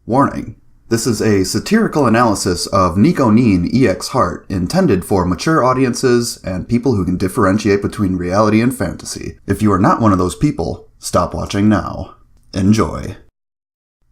Warning. This is a satirical analysis of NEKO-NIN exHeart intended for mature audiences and people who can differentiate between reality and fantasy. If you are not one of those people, stop watching now. Enjoy.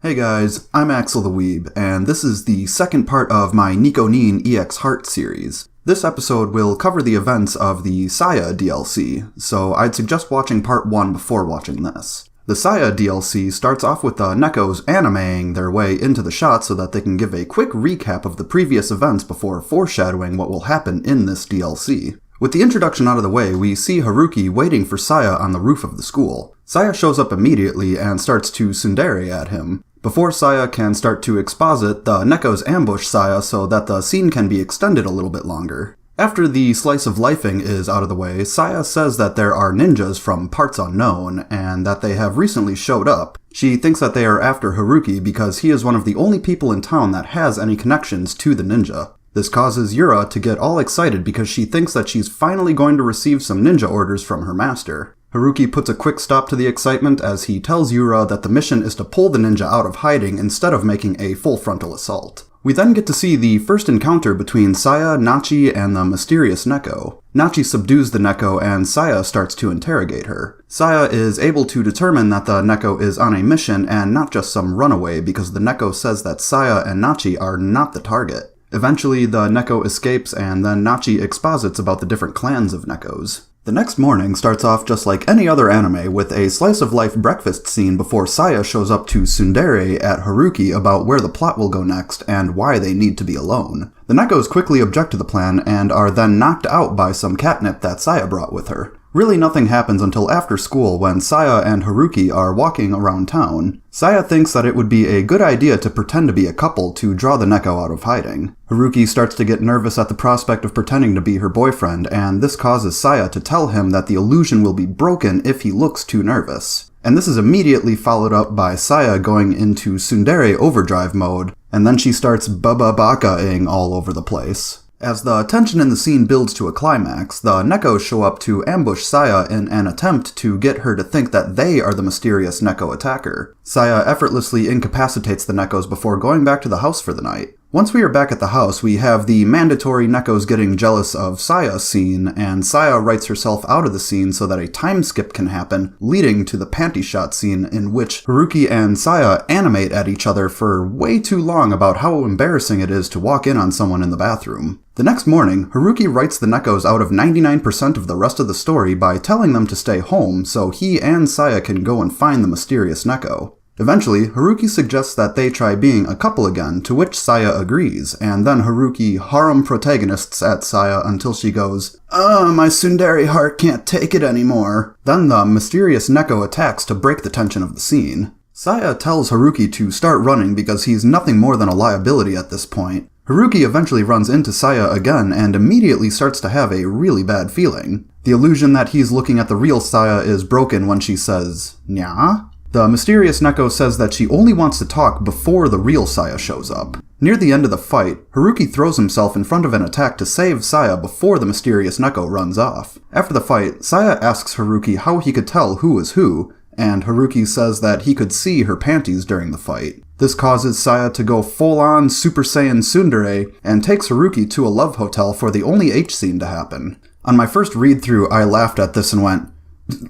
Hey guys, I'm Axel the Weeb, and this is the second part of my NEKO-NIN exHeart series. This episode will cover the events of the Saya DLC, so I'd suggest watching part 1 before watching this. The Saya DLC starts off with the Nekos animeing their way into the shot so that they can give a quick recap of the previous events before foreshadowing what will happen in this DLC. With the introduction out of the way, we see Haruki waiting for Saya on the roof of the school. Saya shows up immediately and starts to tsundere at him. Before Saya can start to exposit, the Nekos ambush Saya so that the scene can be extended a little bit longer. After the slice of lifing is out of the way, Saya says that there are ninjas from parts unknown, and that they have recently showed up. She thinks that they are after Haruki because he is one of the only people in town that has any connections to the ninja. This causes Yura to get all excited because she thinks that she's finally going to receive some ninja orders from her master. Haruki puts a quick stop to the excitement as he tells Yura that the mission is to pull the ninja out of hiding instead of making a full frontal assault. We then get to see the first encounter between Saya, Nachi, and the mysterious Neko. Nachi subdues the Neko and Saya starts to interrogate her. Saya is able to determine that the Neko is on a mission and not just some runaway because the Neko says that Saya and Nachi are not the target. Eventually, the Neko escapes and then Nachi exposits about the different clans of Nekos. The next morning starts off just like any other anime with a slice-of-life breakfast scene before Saya shows up to tsundere at Haruki about where the plot will go next and why they need to be alone. The Nekos quickly object to the plan and are then knocked out by some catnip that Saya brought with her. Really nothing happens until after school when Saya and Haruki are walking around town. Saya thinks that it would be a good idea to pretend to be a couple to draw the Neko out of hiding. Haruki starts to get nervous at the prospect of pretending to be her boyfriend, and this causes Saya to tell him that the illusion will be broken if he looks too nervous. And this is immediately followed up by Saya going into tsundere overdrive mode, and then she starts baba-baka-ing all over the place. As the tension in the scene builds to a climax, the Nekos show up to ambush Saya in an attempt to get her to think that they are the mysterious Neko attacker. Saya effortlessly incapacitates the Nekos before going back to the house for the night. Once we are back at the house, we have the mandatory Nekos getting jealous of Saya scene, and Saya writes herself out of the scene so that a time skip can happen, leading to the panty shot scene in which Haruki and Saya animate at each other for way too long about how embarrassing it is to walk in on someone in the bathroom. The next morning, Haruki writes the Nekos out of 99% of the rest of the story by telling them to stay home so he and Saya can go and find the mysterious Neko. Eventually, Haruki suggests that they try being a couple again, to which Saya agrees, and then Haruki harem protagonists at Saya until she goes, my tsundere heart can't take it anymore." Then the mysterious Neko attacks to break the tension of the scene. Saya tells Haruki to start running because he's nothing more than a liability at this point. Haruki eventually runs into Saya again and immediately starts to have a really bad feeling. The illusion that he's looking at the real Saya is broken when she says, "Nya?" The mysterious Neko says that she only wants to talk before the real Saya shows up. Near the end of the fight, Haruki throws himself in front of an attack to save Saya before the mysterious Neko runs off. After the fight, Saya asks Haruki how he could tell who was who, and Haruki says that he could see her panties during the fight. This causes Saya to go full-on Super Saiyan tsundere and takes Haruki to a love hotel for the only H scene to happen. On my first read-through, I laughed at this and went,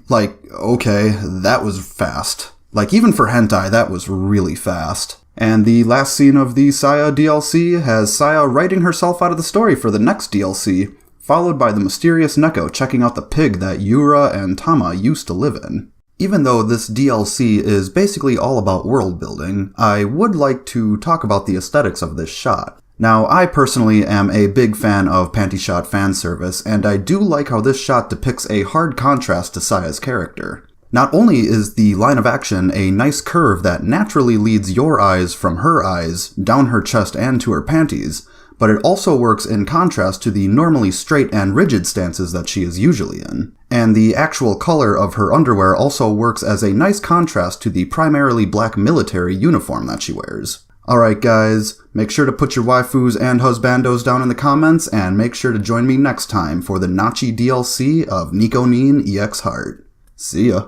okay, that was fast. Even for hentai, that was really fast. And the last scene of the Saya DLC has Saya writing herself out of the story for the next DLC, followed by the mysterious Neko checking out the pig that Yura and Tama used to live in. Even though this DLC is basically all about world building, I would like to talk about the aesthetics of this shot. Now, I personally am a big fan of panty shot fan service, and I do like how this shot depicts a hard contrast to Saya's character. Not only is the line of action a nice curve that naturally leads your eyes from her eyes, down her chest and to her panties, but it also works in contrast to the normally straight and rigid stances that she is usually in. And the actual color of her underwear also works as a nice contrast to the primarily black military uniform that she wears. Alright guys, make sure to put your waifus and husbandos down in the comments, and make sure to join me next time for the Nachi DLC of NEKO-NIN exHeart. See ya.